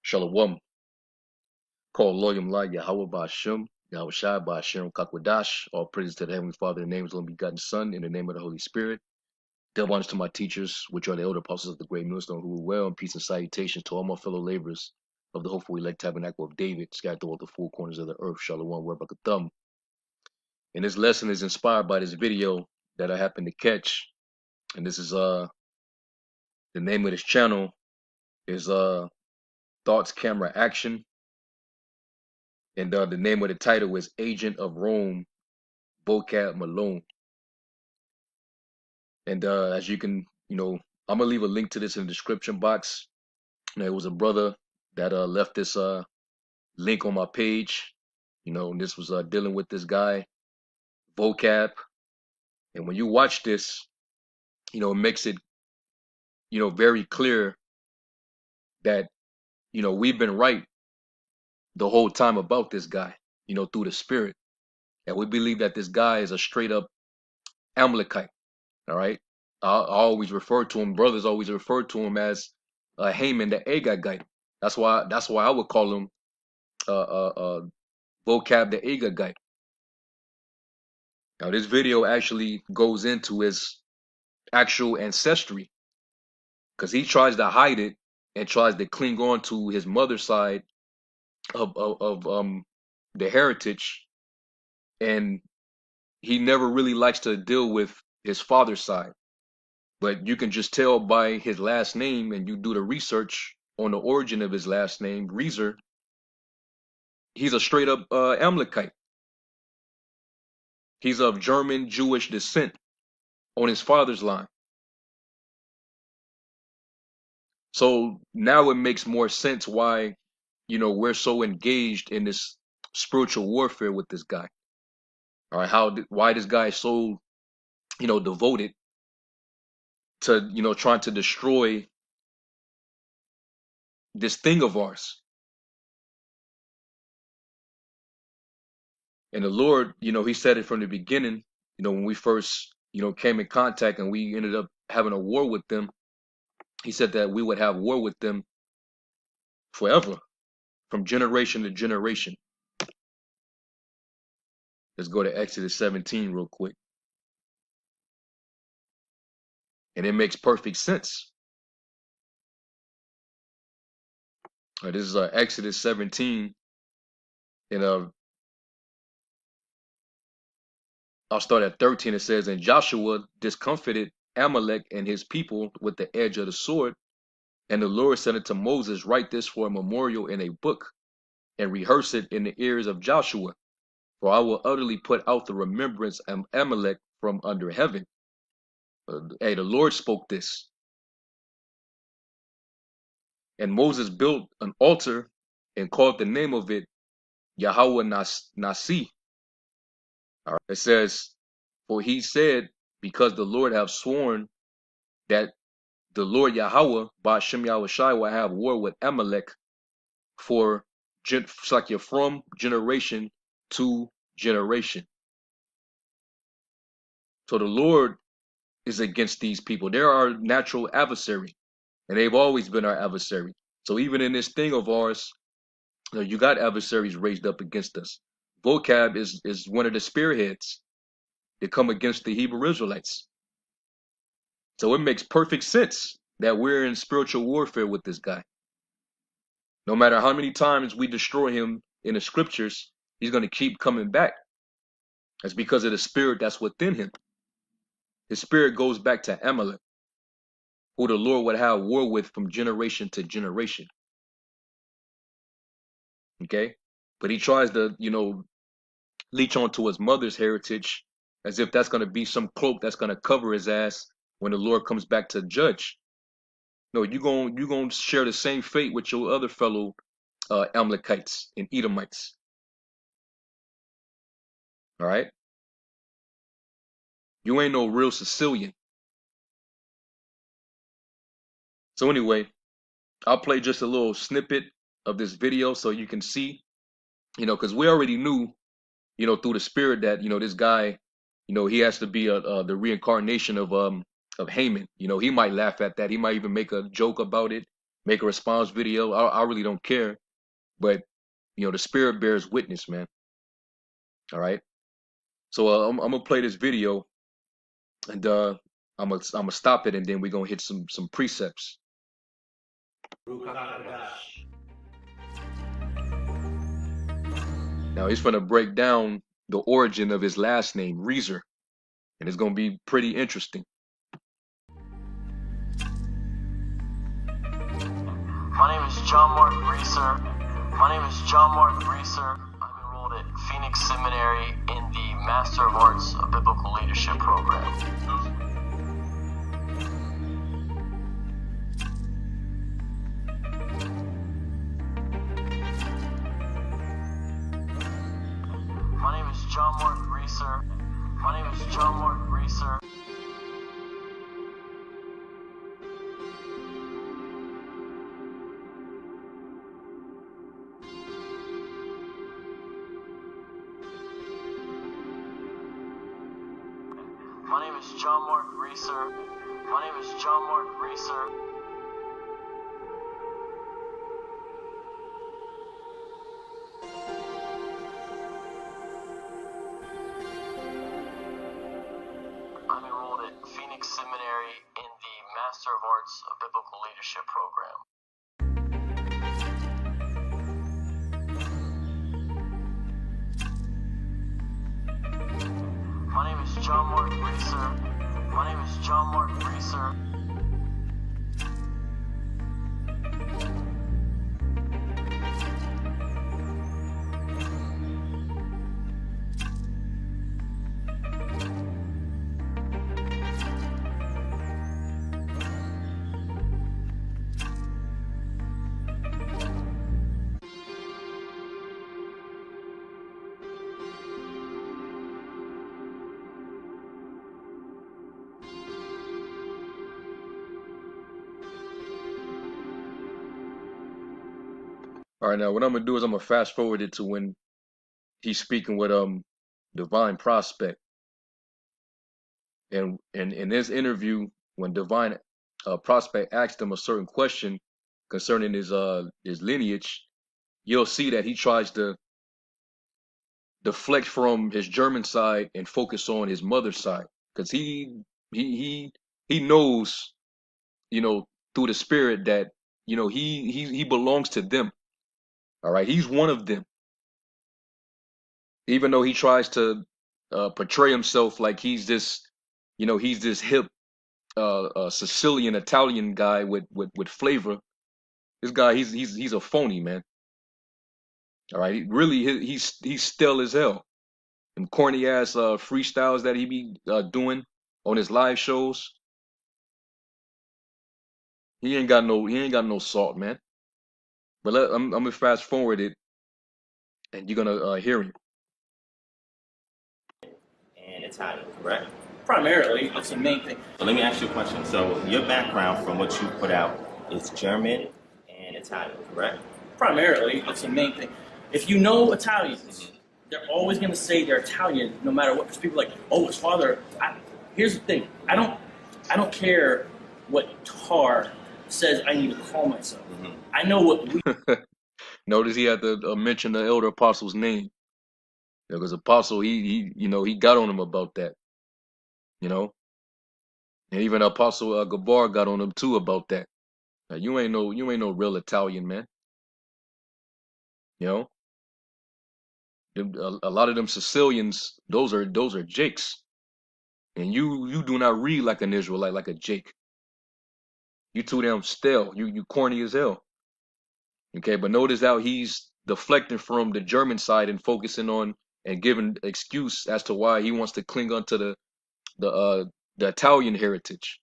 Shalom. Call Loyam La Yahweh Ba'Shem, Yahweh Shai Ba'Shem Kakwadash. All praises to the Heavenly Father in the name of the only begotten Son, in the name of the Holy Spirit. Double honors to my teachers, which are the elder apostles of the great millstone, who rule well, and peace and salutations to all my fellow laborers of the hopeful elect tabernacle of David, scattered throughout the four corners of the earth. Shalom, Thumb. And this lesson is inspired by this video that I happened to catch. And this is the name of this channel is Thoughts Camera Action. And the name of the title is Agent of Rome, Vocab Malone. And as you can, I'm gonna leave a link to this in the description box. It was a brother that left this link on my page. And this was dealing with this guy, vocab. And when you watch this, it makes it, very clear that, we've been right the whole time about this guy, through the spirit. And we believe that this guy is a straight up Amalekite. All right. I always refer to him, brothers always refer to him as Haman the Agagite. That's why I would call him vocab the Agagite. Now this video actually goes into his actual ancestry, because he tries to hide it and tries to cling on to his mother's side of the heritage, and he never really likes to deal with his father's side. But you can just tell by his last name, and you do the research on the origin of his last name, Reezer, he's a straight up Amalekite. He's of German Jewish descent on his father's line. So now it makes more sense why, we're so engaged in this spiritual warfare with this guy. All right, why this guy is so, devoted to, trying to destroy this thing of ours. And the Lord, he said it from the beginning, when we first, came in contact and we ended up having a war with them. He said that we would have war with them forever, from generation to generation. Let's go to Exodus 17 real quick. And it makes perfect sense. This is Exodus 17. And I'll start at 13. It says, and Joshua discomfited Amalek and his people with the edge of the sword. And the Lord said unto Moses, write this for a memorial in a book, and rehearse it in the ears of Joshua. For I will utterly put out the remembrance of Amalek from under heaven. Hey, the Lord spoke this. And Moses built an altar and called the name of it Yahweh Nasi. All right. It says, for he said, because the Lord have sworn that the Lord Yahweh, Ba'Shem Yahweh Shai, will have war with Amalek from generation to generation. So the Lord is against these people. They're our natural adversary, and they've always been our adversary. So even in this thing of ours, you got adversaries raised up against us. Vocab is one of the spearheads that come against the Hebrew Israelites. So it makes perfect sense that we're in spiritual warfare with this guy. No matter how many times we destroy him in the scriptures, he's going to keep coming back. That's because of the spirit that's within him. His spirit goes back to Amalek, who the Lord would have war with from generation to generation. Okay? But he tries to, leech onto his mother's heritage as if that's going to be some cloak that's going to cover his ass when the Lord comes back to judge. No, you're going to share the same fate with your other fellow Amalekites and Edomites. All right? You ain't no real Sicilian. So anyway, I'll play just a little snippet of this video so you can see, because we already knew, through the spirit that, this guy, he has to be the reincarnation of Haman. He might laugh at that. He might even make a joke about it. make a response video. I really don't care. But the spirit bears witness, man. All right. So I'm gonna play this video, and I'm gonna stop it, and then we're gonna hit some precepts. Now he's gonna break down the origin of his last name, Reezer, and it's gonna be pretty interesting. My name is John Mark Reeser. I'm enrolled at Phoenix Seminary in the Master of Arts Biblical Leadership program. My name is John Mark Reeser. I'm enrolled at Phoenix Seminary in the Master of Arts Biblical Leadership program. My name is John Mark Reeser. All right, now what I'm gonna do is I'm gonna fast forward it to when he's speaking with Divine Prospect, and in this interview, when Divine Prospect asked him a certain question concerning his lineage, you'll see that he tries to deflect from his German side and focus on his mother's side, because he knows, through the spirit that he belongs to them. All right, he's one of them. Even though he tries to portray himself like he's this hip Sicilian Italian guy with flavor. This guy, he's a phony, man. All right, really, he's still as hell. And corny ass freestyles that he be doing on his live shows. He ain't got no salt, man. But I'm gonna fast forward it, and you're gonna hear him. And Italian, correct? Primarily, that's the main thing. So let me ask you a question. So your background from what you put out is German and Italian, correct? Primarily, that's the main thing. If you know Italians, they're always going to say they're Italian no matter what. Because people are like, oh, his father. Here's the thing. I don't care what Tar says I need to call myself. Mm-hmm. I know what we... Notice he had to mention the elder apostle's name. Because Apostle, he got on him about that. And even Apostle Gabar got on him too about that. Now, you ain't no real Italian, man. A lot of them Sicilians, those are Jakes, and you do not read like an Israelite, like a Jake. You too damn stale. You corny as hell. Okay, but notice how he's deflecting from the German side and focusing on and giving excuse as to why he wants to cling onto the Italian heritage.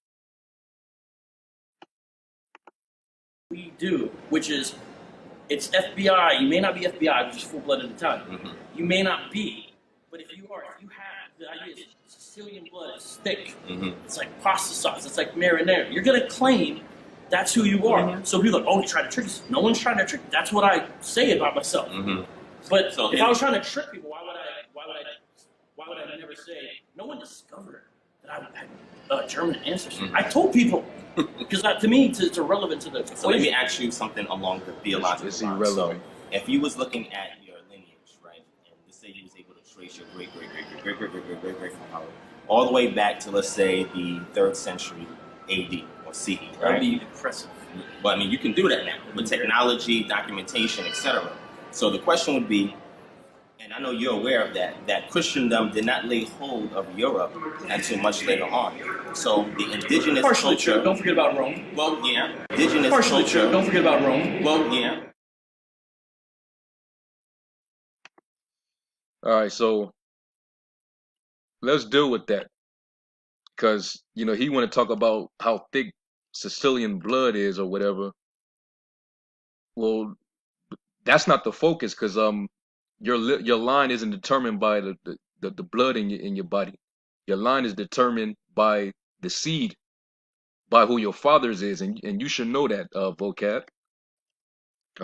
We do, which is, it's FBI. You may not be FBI, which is full-blooded Italian. Mm-hmm. You may not be, but if you have the idea is Sicilian blood, it's thick. Mm-hmm. It's like pasta sauce. It's like marinara. You're gonna claim that's who you are. Mm-hmm. So people are like, oh, he tried to trick us. No one's trying to trick. That's what I say about myself. Mm-hmm. But if I was trying to trick people, why would I never say? No one discovered that I had German ancestry. I told people because to me it's irrelevant to the equation. So let me ask you something along the theological It's line. So irrelevant. if you was looking at your lineage, right, and let's say you was able to trace your great from Howard all the way back to, let's say, the 3rd century AD or CE, right? That would be impressive. But I mean, you can do that now with technology, documentation, etc. So the question would be, and I know you're aware of that Christendom did not lay hold of Europe until much later on. So the indigenous Partially culture. true. Don't forget about Rome. Well, yeah. Indigenous Partially culture. true. Don't forget about Rome. Well, yeah. All right, so let's deal with that because he want to talk about how thick Sicilian blood is or whatever. Well, that's not the focus because your line isn't determined by the blood in your body. Your line is determined by the seed, by who your fathers is, and you should know that, vocab.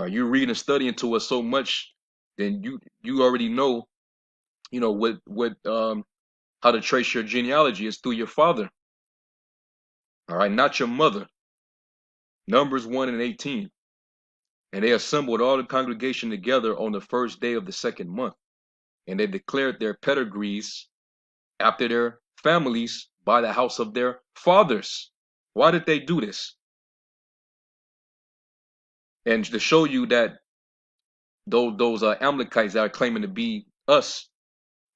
You reading and studying to us so much, then you already know, what how to trace your genealogy is through your father. All right, not your mother. Numbers 1:18. And they assembled all the congregation together on the first day of the 2nd month, and they declared their pedigrees after their families by the house of their fathers. Why did they do this? And to show you that those Amalekites that are claiming to be us,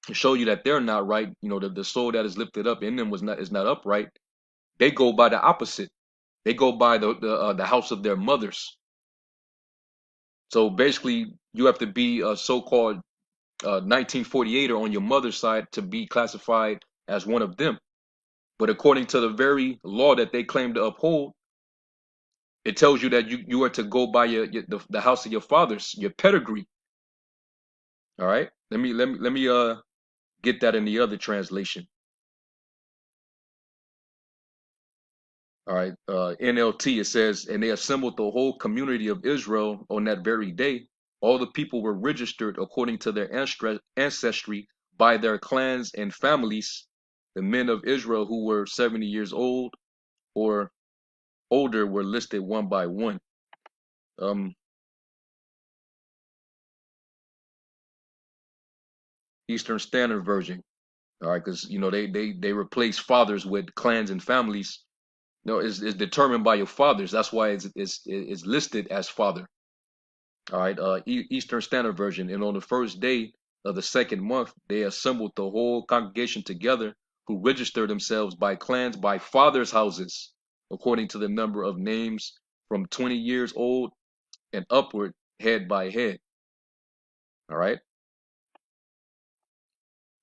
to show you that they're not right, the soul that is lifted up in them is not upright. They go by the opposite. They go by the house of their mothers. So basically, you have to be a so-called 1948er on your mother's side to be classified as one of them. But according to the very law that they claim to uphold, it tells you that you are to go by the house of your fathers, your pedigree. All right. Let me get that in the other translation. All right. NLT, it says, and they assembled the whole community of Israel on that very day. All the people were registered according to their ancestry by their clans and families. The men of Israel who were 70 years old or older were listed one by one. Eastern Standard Version. All right, because they replace fathers with clans and families. No, is determined by your fathers. That's why it's listed as father. All right, Eastern Standard Version. And on the first day of the 2nd month, they assembled the whole congregation together, who registered themselves by clans, by fathers' houses, according to the number of names from 20 years old and upward, head by head. All right.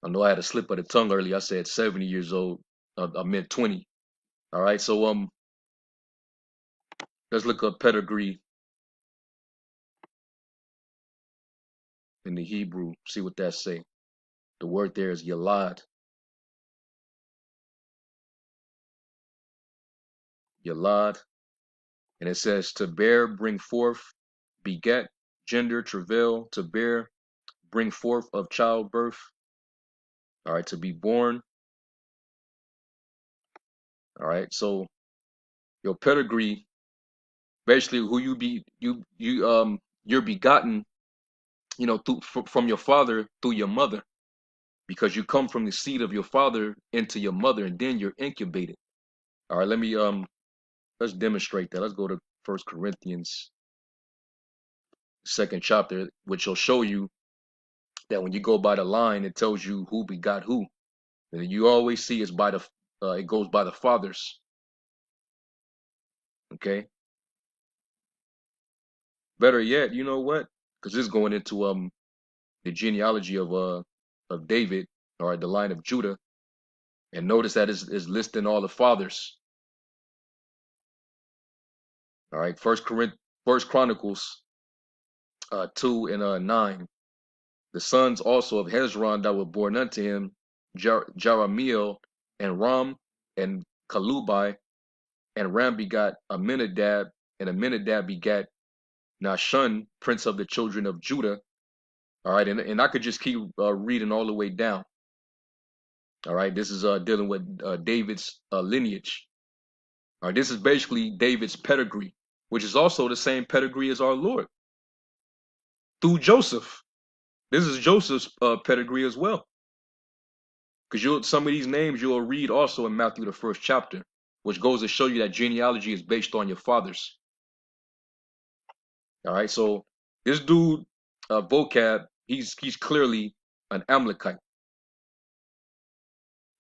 I know I had a slip of the tongue earlier. I said 70 years old. I meant 20. All right. So let's look up pedigree in the Hebrew. See what that say. The word there is yalad. Yalad. And it says to bear, bring forth, beget, gender, travail, to bear, bring forth of childbirth. All right. To be born. All right. So your pedigree, basically who you're begotten, from your father through your mother, because you come from the seed of your father into your mother, and then you're incubated. All right, let's demonstrate that. Let's go to 1 Corinthians 2nd chapter, which will show you that when you go by the line, it tells you who begot who. And you always see it's by it goes by the fathers. Okay. Better yet, you know what? Because this is going into the genealogy of David, all right, the line of Judah, and notice that is listing all the fathers. All right, First Chronicles 2:9. The sons also of Hezron that were born unto him, Jeramiel and Ram and Kalubai, and Ram begot Aminadab, and Aminadab begat Nahshon, prince of the children of Judah. All right, and I could just keep reading all the way down. All right, this is dealing with David's lineage. All right, this is basically David's pedigree, which is also the same pedigree as our Lord through Joseph. This is Joseph's pedigree as well, because some of these names you'll read also in Matthew the 1st chapter, which goes to show you that genealogy is based on your fathers. All right, so this dude, vocab, he's clearly an Amalekite.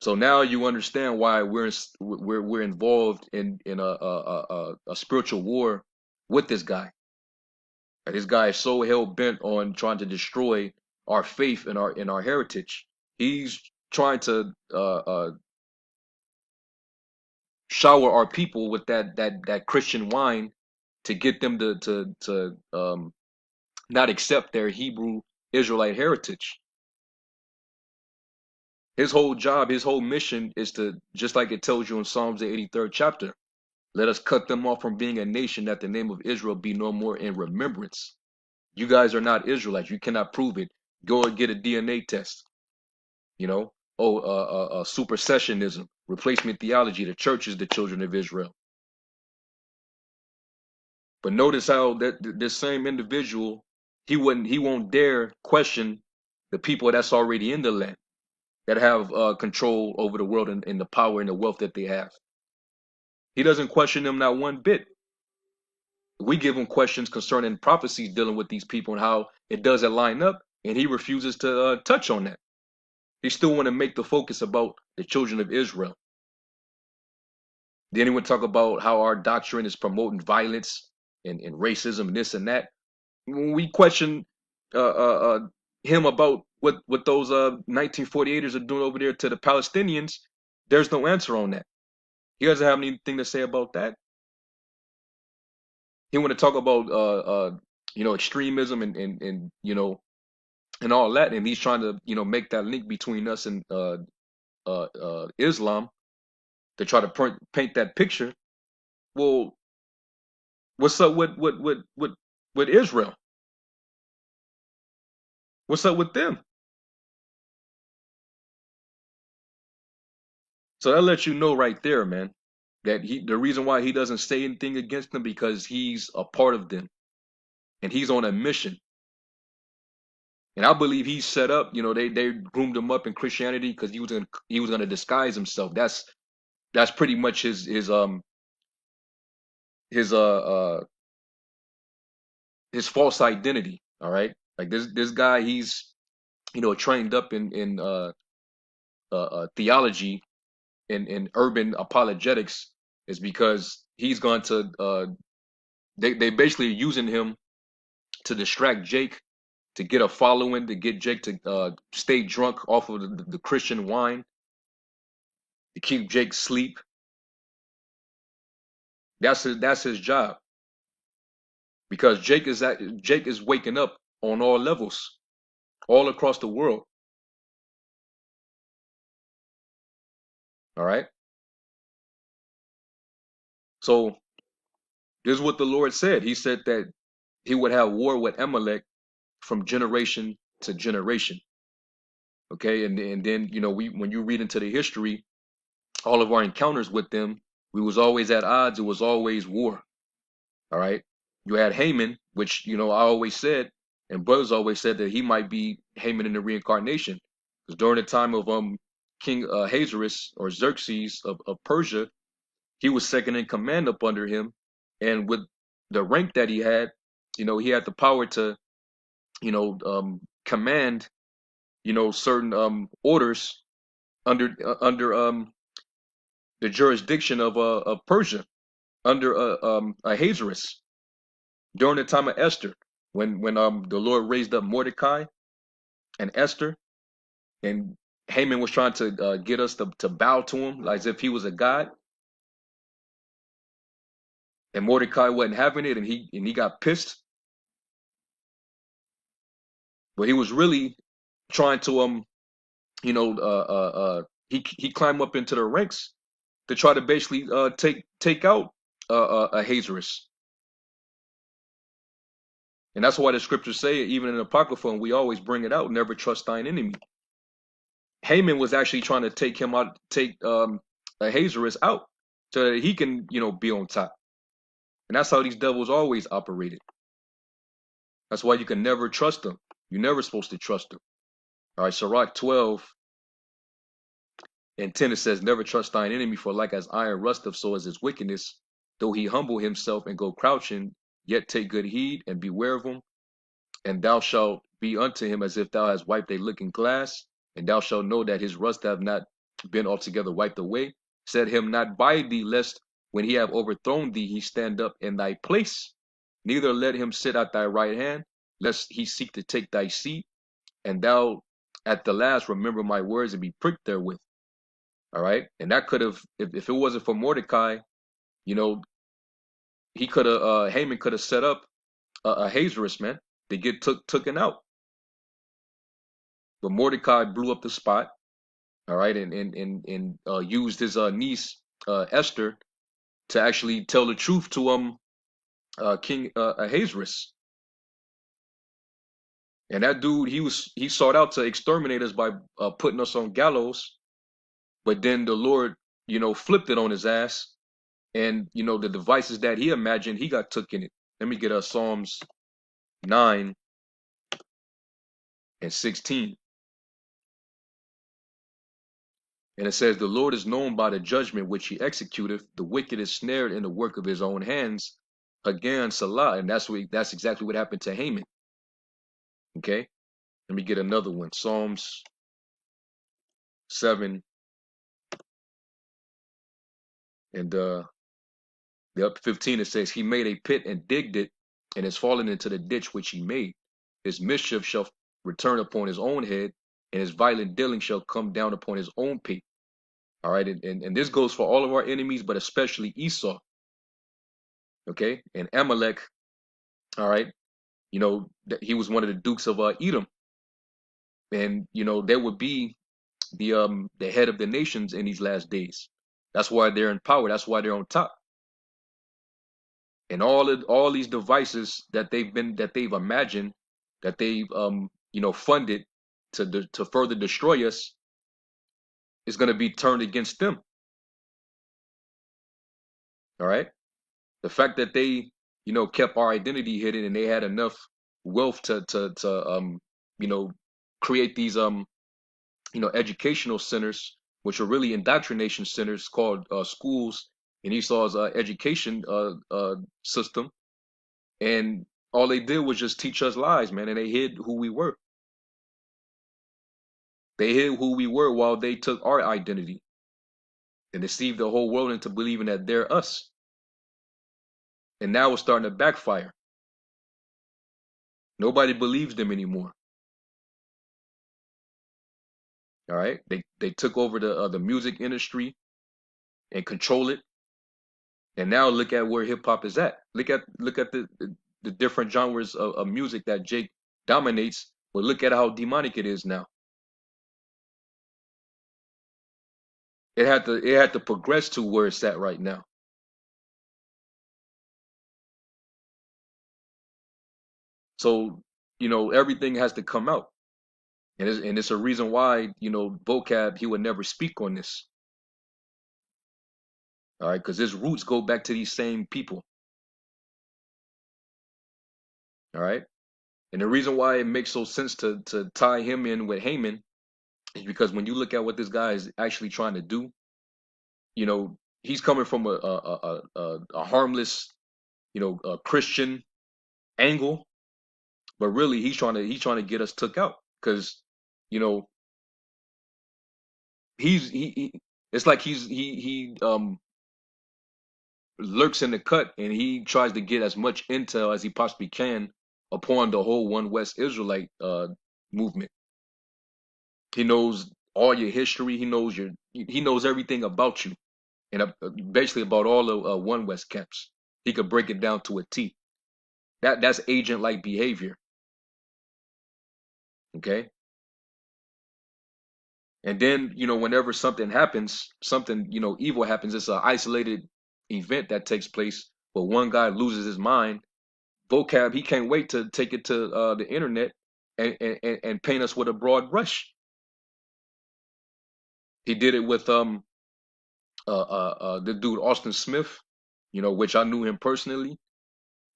So now you understand why we're involved in a spiritual war with this guy. And this guy is so hell bent on trying to destroy our faith and our heritage. He's trying to shower our people with that Christian wine to get them to not accept their Hebrew Israelite heritage. His whole job, his whole mission is to, just like it tells you in Psalms the 83rd chapter, let us cut them off from being a nation, that the name of Israel be no more in remembrance. You guys are not Israelites. You cannot prove it. Go and get a DNA test. You know, supersessionism, replacement theology. The church is the children of Israel. But notice how that this same individual, he won't dare question the people that's already in the land, that have control over the world and the power and the wealth that they have. He doesn't question them not one bit. We give him questions concerning prophecies dealing with these people and how it doesn't line up, and he refuses to touch on that. He still want to make the focus about the children of Israel. Then he would talk about how our doctrine is promoting violence and racism and this and that. When we question him about what those 1948ers are doing over there to the Palestinians, there's no answer on that. He doesn't have anything to say about that. He want to talk about extremism and and all that, and he's trying to make that link between us and Islam to try to paint that picture. Well, what's up with Israel? What's up with them? So that lets you know right there, man, that the reason why he doesn't say anything against them, because he's a part of them and he's on a mission. And I believe he's set up. They groomed him up in Christianity because he was gonna disguise himself. That's pretty much his false identity. All right, like this guy, he's trained up in theology and urban apologetics, is because he's going to they basically using him to distract Jake, to get a following, to get Jake to stay drunk off of the Christian wine, to keep Jake asleep. That's his job, because Jake is waking up on all levels, all across the world. All right. So this is what the Lord said. He said that he would have war with Amalek from generation to generation. Okay, and then when you read into the history, all of our encounters with them, we was always at odds. It was always war. All right. You had Haman, which I always said, and brothers always said that he might be Haman in the reincarnation, because during the time of King Ahasuerus or Xerxes of Persia, he was second in command up under him, and with the rank that he had the power to command certain orders under the jurisdiction of Persia, under Ahasuerus, during the time of Esther, when the Lord raised up Mordecai and Esther, and Haman was trying to get us to bow to him as if he was a god, and Mordecai wasn't having it, and he got pissed. But he was really trying to he climbed up into the ranks to try to basically take out Ahasuerus. And that's why the scriptures say, even in the Apocrypha, and we always bring it out, never trust thine enemy. Haman was actually trying to take him out, take Ahasuerus out, so that he can, be on top. And that's how these devils always operated. That's why you can never trust them. You're never supposed to trust them. All right, Sirach 12:10, it says, "Never trust thine enemy, for like as iron rusteth, so is his wickedness. Though he humble himself and go crouching, yet take good heed and beware of him. And thou shalt be unto him as if thou hast wiped a looking glass, and thou shalt know that his rust have not been altogether wiped away. Set him not by thee, lest when he have overthrown thee, he stand up in thy place. Neither let him sit at thy right hand, lest he seek to take thy seat. And thou at the last remember my words and be pricked therewith." All right. And that could have, if it wasn't for Mordecai, you know, he could have, Haman could have set up Ahasuerus, man, to get taken out. But Mordecai blew up the spot, all right, and used his niece Esther to actually tell the truth to King Ahasuerus. And that dude, he sought out to exterminate us by putting us on gallows, but then the Lord, flipped it on his ass, and the devices that he imagined, he got took in it. Let me get Psalms 9:16. And it says, "The Lord is known by the judgment which he executeth. The wicked is snared in the work of his own hands." Again, Salah. And that's exactly what happened to Haman. Okay. Let me get another one. Psalms 7 and the up 15. It says, "He made a pit and digged it, and is fallen into the ditch which he made. His mischief shall return upon his own head, and his violent dealing shall come down upon his own pate." All right. And this goes for all of our enemies, but especially Esau. Okay. And Amalek. All right. He was one of the dukes of Edom, and they would be the head of the nations in these last days. That's why they're in power. That's why they're on top. And all these devices that they've imagined, that they've funded to further destroy us, is going to be turned against them. All right. The fact that they kept our identity hidden, and they had enough wealth to create these educational centers, which are really indoctrination centers called schools in Esau's education system. And all they did was just teach us lies, man, and they hid who we were. They hid who we were while they took our identity and deceived the whole world into believing that they're us. And now it's starting to backfire. Nobody believes them anymore. All right, they took over the music industry and control it, and now look at where hip hop is at. Look at the different genres of music that Jake dominates, but look at how demonic it is now. It had to progress to where it's at right now. So everything has to come out, and it's a reason why vocab, he would never speak on this. All right, because his roots go back to these same people. All right, and the reason why it makes so sense to tie him in with Haman is because when you look at what this guy is actually trying to do, he's coming from a harmless, a Christian angle, but really he's trying to get us took out, because he it's like he lurks in the cut, and he tries to get as much intel as he possibly can upon the whole One West Israelite movement. He knows all your history. He knows everything about you, and basically about all the One West camps. He could break it down to a T. That's agent-like behavior. Okay. And then whenever something happens, something evil happens, it's an isolated event that takes place, but one guy loses his mind. Vocab, he can't wait to take it to the internet and paint us with a broad brush. He did it with the dude Austin Smith, which I knew him personally.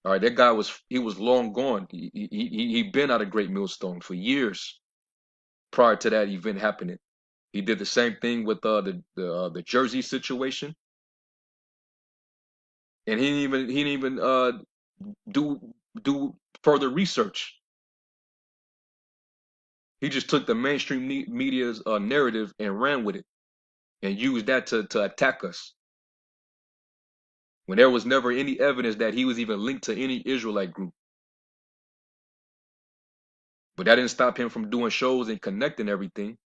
All right, that guy was long gone. He been out of Great Millstone for years prior to that event happening. He did the same thing with the Jersey situation, and he didn't even do do further research. He just took the mainstream media's narrative and ran with it and used that to attack us when there was never any evidence that he was even linked to any Israelite group. But that didn't stop him from doing shows and connecting everything.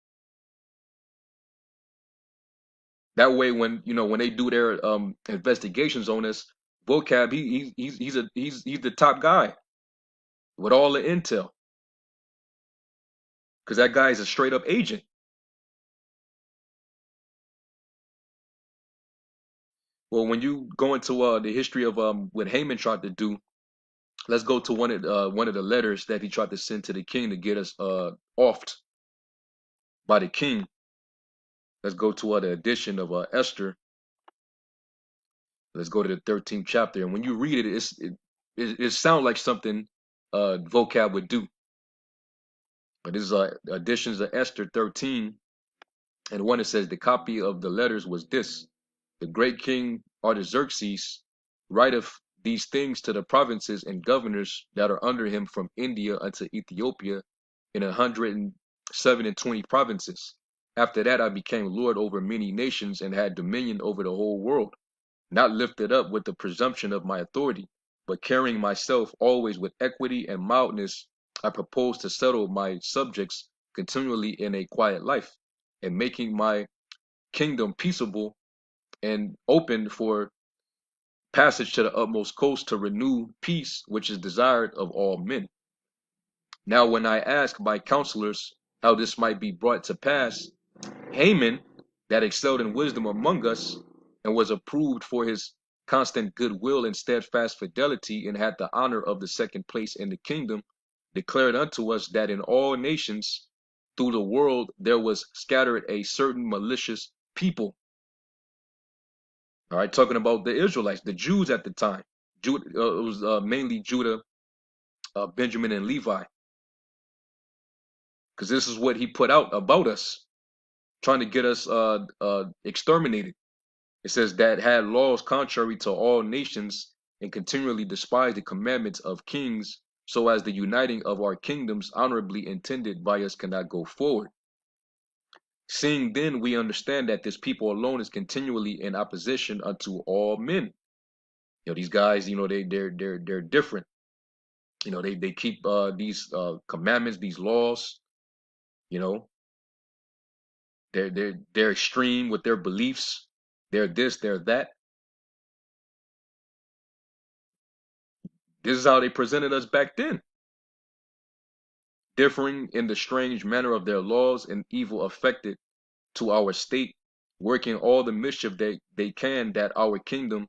That way, when they do their investigations on us, vocab he's the top guy with all the intel because that guy is a straight up agent. Well, when you go into the history of what Haman tried to do, let's go to one of the letters that he tried to send to the king to get us offed by the king. Let's go to the edition of Esther. Let's go to the 13th chapter, and when you read it, it sounds like something vocab would do. But this is editions of Esther 13, and one that says the copy of the letters was this: the great king Artaxerxes writeth these things to the provinces and governors that are under him from India unto Ethiopia, in 127 provinces. After that I became lord over many nations and had dominion over the whole world, not lifted up with the presumption of my authority, but carrying myself always with equity and mildness. I propose to settle my subjects continually in a quiet life, and making my kingdom peaceable and open for passage to the utmost coast, to renew peace, which is desired of all men. Now, when I asked my counselors how this might be brought to pass, Haman, that excelled in wisdom among us, and was approved for his constant goodwill and steadfast fidelity, and had the honor of the second place in the kingdom, declared unto us that in all nations through the world there was scattered a certain malicious people. All right, talking about the Israelites, the Jews at the time. It was mainly Judah, Benjamin, and Levi, because this is what he put out about us, trying to get us exterminated. It says that had laws contrary to all nations, and continually despised the commandments of kings, so as the uniting of our kingdoms honorably intended by us cannot go forward. Seeing then we understand that this people alone is continually in opposition unto all men. These guys, they're different. They keep these commandments, these laws. You know, they're extreme with their beliefs. They're this, they're that. This is how they presented us back then, differing in the strange manner of their laws and evil affected to our state, working all the mischief they can, that our kingdom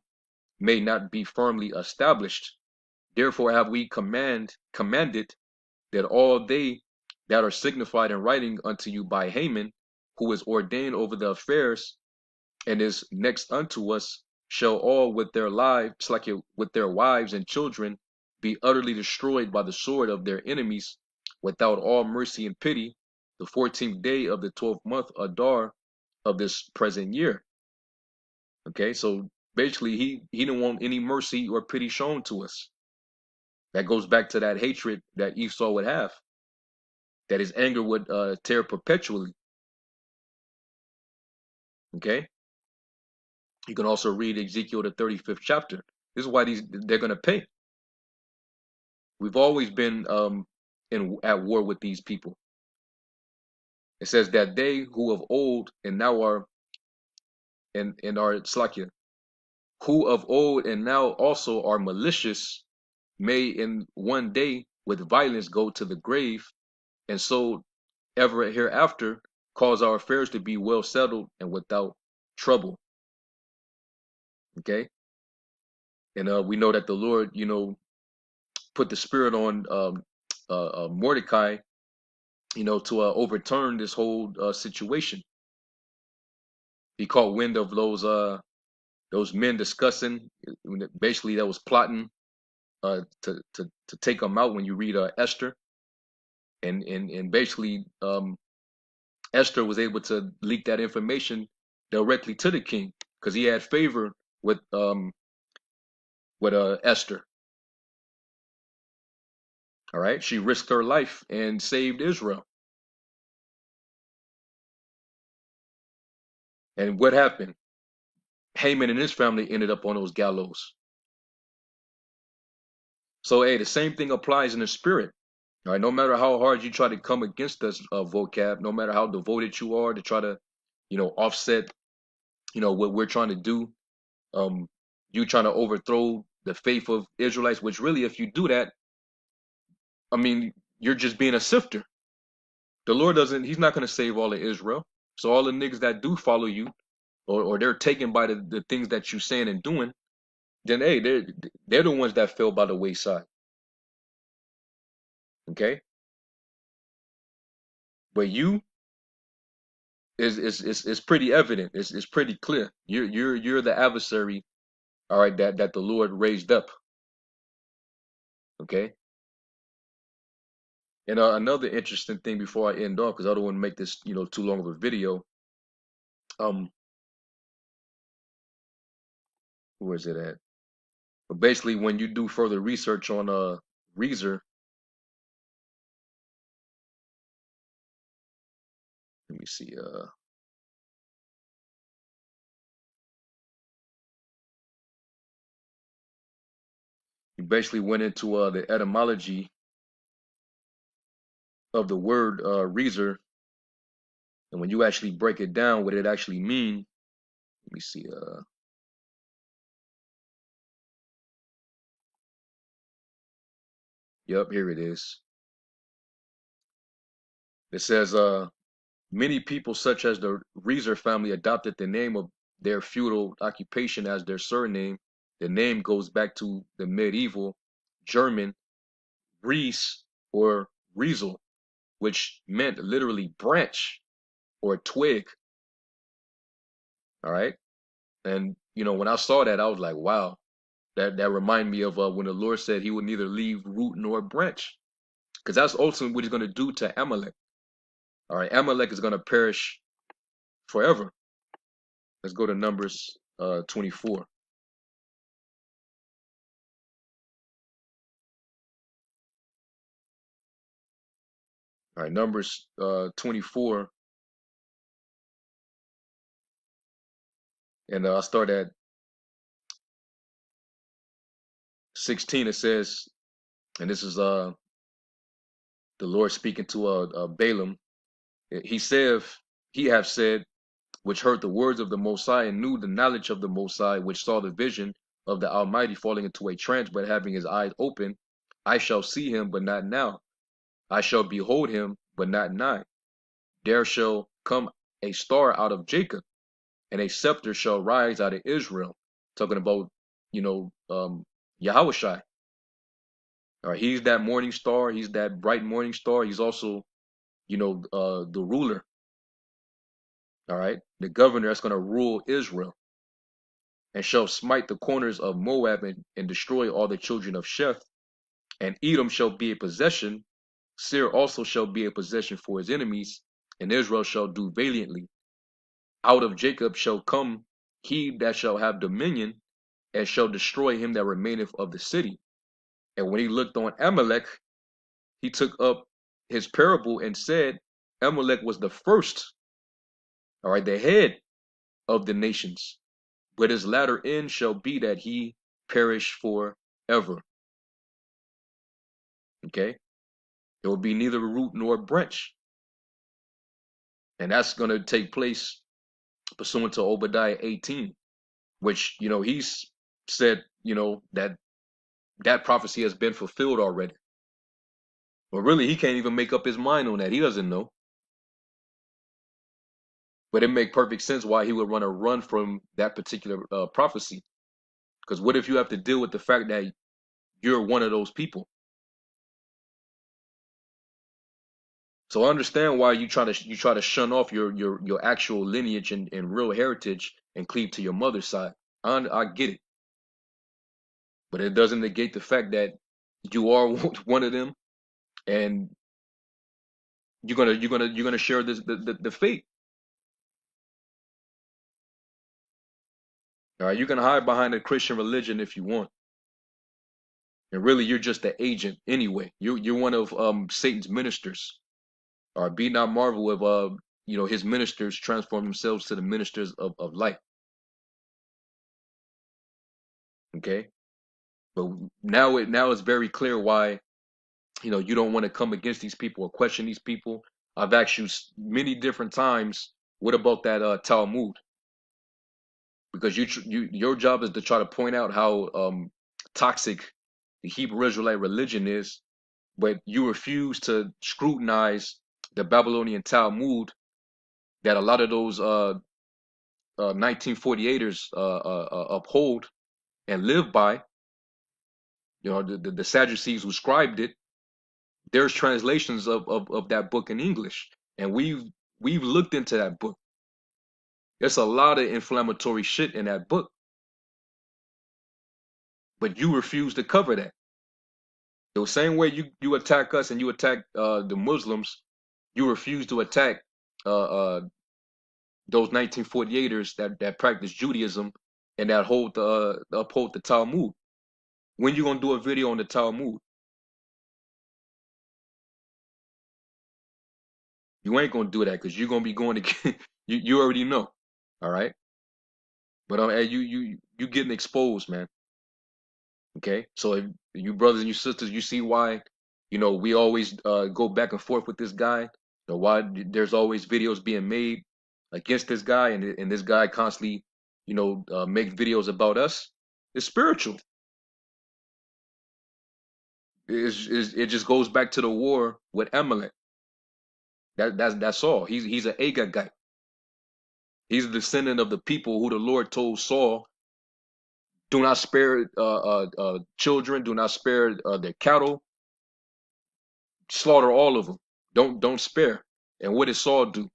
may not be firmly established. Therefore have we commanded that all they that are signified in writing unto you by Haman, who is ordained over the affairs, and is next unto us, shall all with their lives, like with their wives and children, be utterly destroyed by the sword of their enemies, without all mercy and pity, the 14th day of the 12th month Adar of this present year. Okay, so basically he didn't want any mercy or pity shown to us. That goes back to that hatred that Esau would have, that his anger would tear perpetually. Okay, you can also read Ezekiel the 35th chapter. This is why they're going to pay. We've always been at war with these people. It says that they who of old and now are and are Slakia, who of old and now also are malicious, may in one day with violence go to the grave, and so ever hereafter cause our affairs to be well settled and without trouble. Okay, and we know that the Lord, put the spirit on Mordecai, to overturn this whole situation. he caught wind of those men discussing, basically that was plotting to take him out. When you read Esther, and basically Esther was able to leak that information directly to the king because he had favor with Esther. All right, she risked her life and saved Israel. And what happened? Haman and his family ended up on those gallows. So, hey, the same thing applies in the spirit. All right, no matter how hard you try to come against us, vocab, no matter how devoted you are to try to, offset, what we're trying to do, you trying to overthrow the faith of Israelites, which really, if you do that, I mean, you're just being a sifter. The Lord he's not going to save all of Israel. So all the niggas that do follow you, or they're taken by the things that you're saying and doing, then hey, they're the ones that fell by the wayside. Okay? But you is pretty evident. It's pretty clear. You're the adversary, all right, that the Lord raised up. Okay? And another interesting thing before I end off, because I don't want to make this, too long of a video. Where is it at? But basically, when you do further research on Reezer, let me see. You basically went into the etymology of the word Reezer, and when you actually break it down, what it actually mean. Let me see. Yep, here it is. It says, many people, such as the Reezer family, adopted the name of their feudal occupation as their surname. The name goes back to the medieval German Ries or Riesel, which meant literally branch or twig. All right. And, when I saw that, I was like, wow, that reminded me of when the Lord said he would neither leave root nor branch. Because that's ultimately what he's going to do to Amalek. All right. Amalek is going to perish forever. Let's go to Numbers 24. All right. Numbers 24. And I'll start at 16. It says, and this is the Lord speaking to Balaam. He have said, which heard the words of the Most High and knew the knowledge of the Most High, which saw the vision of the Almighty falling into a trance, but having his eyes open, I shall see him, but not now. I shall behold him, but not nigh. There shall come a star out of Jacob, and a scepter shall rise out of Israel. Talking about, Yahushai. All right, he's that morning star. He's that bright morning star. He's also, the ruler. All right, the governor that's going to rule Israel, and shall smite the corners of Moab and destroy all the children of Sheth. And Edom shall be a possession. Seir also shall be a possession for his enemies, and Israel shall do valiantly. Out of Jacob shall come he that shall have dominion, and shall destroy him that remaineth of the city. And when he looked on Amalek, he took up his parable and said, Amalek was the first, all right, the head of the nations, but his latter end shall be that he perish forever. Okay? There will be neither root nor branch. And that's going to take place pursuant to Obadiah 18, which, he's said, that prophecy has been fulfilled already. But really, he can't even make up his mind on that. He doesn't know. But it makes perfect sense why he would run from that particular prophecy. Because what if you have to deal with the fact that you're one of those people? So I understand why you try to shun off your actual lineage and real heritage and cleave to your mother's side. I get it, but it doesn't negate the fact that you are one of them, and you're gonna share this the fate. All right, you can hide behind the Christian religion if you want, and really you're just the agent anyway. You're one of Satan's ministers. All right, be not marvel if his ministers transform themselves to the ministers of light. Okay, but now it's very clear why you don't want to come against these people or question these people. I've asked you many different times, what about that Talmud? Because your job is to try to point out how toxic the Hebrew Israelite religion is, but you refuse to scrutinize the Babylonian Talmud that a lot of those 1948ers uphold and live by. The Sadducees who scribed it. There's translations of that book in English, and we've looked into that book. There's a lot of inflammatory shit in that book, but you refuse to cover that. The same way you attack us and you attack the Muslims, you refuse to attack those 1948ers that practice Judaism and that uphold the Talmud. When you gonna do a video on the Talmud? You ain't gonna do that because you're gonna be going to you already know. All right. But hey, you getting exposed, man. Okay, so if you brothers and you sisters, you see why we always go back and forth with this guy. Why there's always videos being made against this guy, and this guy constantly make videos about us. It's spiritual. It just goes back to the war with Amalek. That's all. He's an Agagite. He's a descendant of the people who the Lord told Saul, do not spare children, do not spare their cattle, slaughter all of them. Don't spare. And what did Saul do?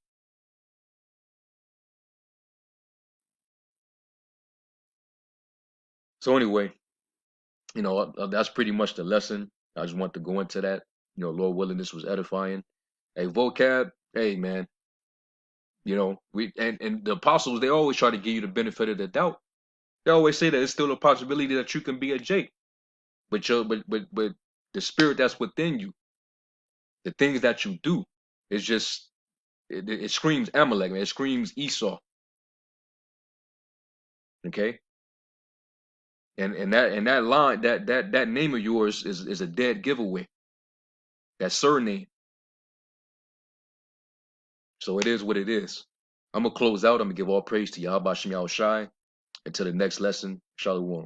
So anyway, that's pretty much the lesson. I just want to go into that. Lord willing, this was edifying. Hey, vocab. Hey, man. We and the apostles, they always try to give you the benefit of the doubt. They always say that it's still a possibility that you can be a Jake, but the spirit that's within you, the things that you do, is just it screams Amalek, man. It screams Esau. Okay, and that line, that name of yours is a dead giveaway. That surname. So it is what it is. I'm gonna close out. I'm gonna give all praise to Yahweh Shem Shai. Until the next lesson, Shalom.